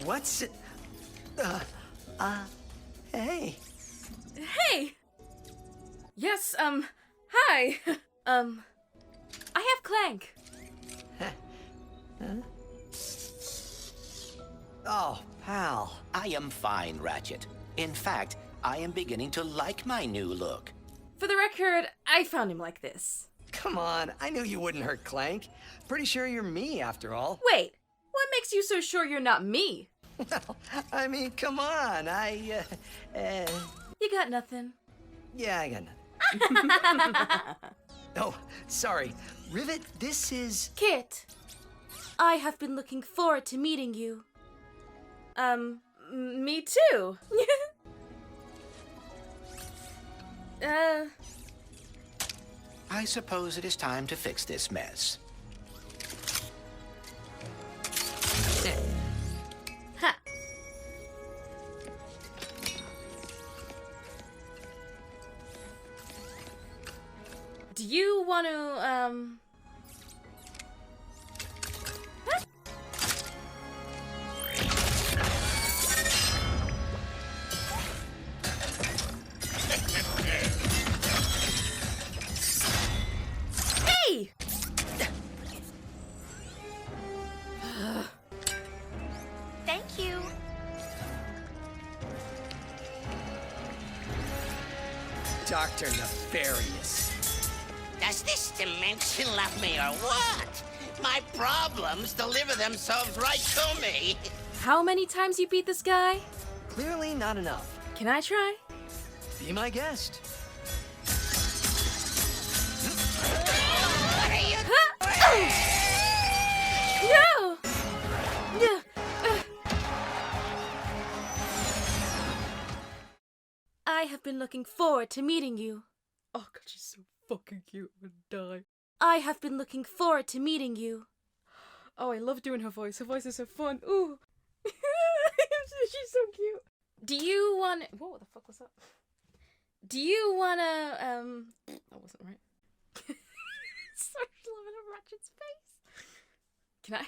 What's... hey. Hey! Yes, hi. I have Clank. Huh? Oh, pal. I am fine, Ratchet. In fact, I am beginning to like my new look. For the record, I found him like this. Come on, I knew you wouldn't hurt Clank. Pretty sure you're me, after all. Wait, what makes you so sure you're not me? Well, I mean, come on, You got nothing. Yeah, I got nothing. Oh, sorry. Rivet, this is... Kit, I have been looking forward to meeting you. Me too. I suppose it is time to fix this mess. Ha. Do you want to, Huh? Hey! Thank you. Dr. Nefarious. Does this dimension love me or what? My problems deliver themselves right to me. How many times you beat this guy? Clearly not enough. Can I try? Be my guest. What are you No! I have been looking forward to meeting you. Oh god, she's so fucking cute. I'm gonna die. I have been looking forward to meeting you. Oh, I love doing her voice. Her voice is so fun. Ooh. She's so cute. Do you want... Whoa, what the fuck was that? Do you wanna, That wasn't right. Start loving a Ratchet's face? Can I?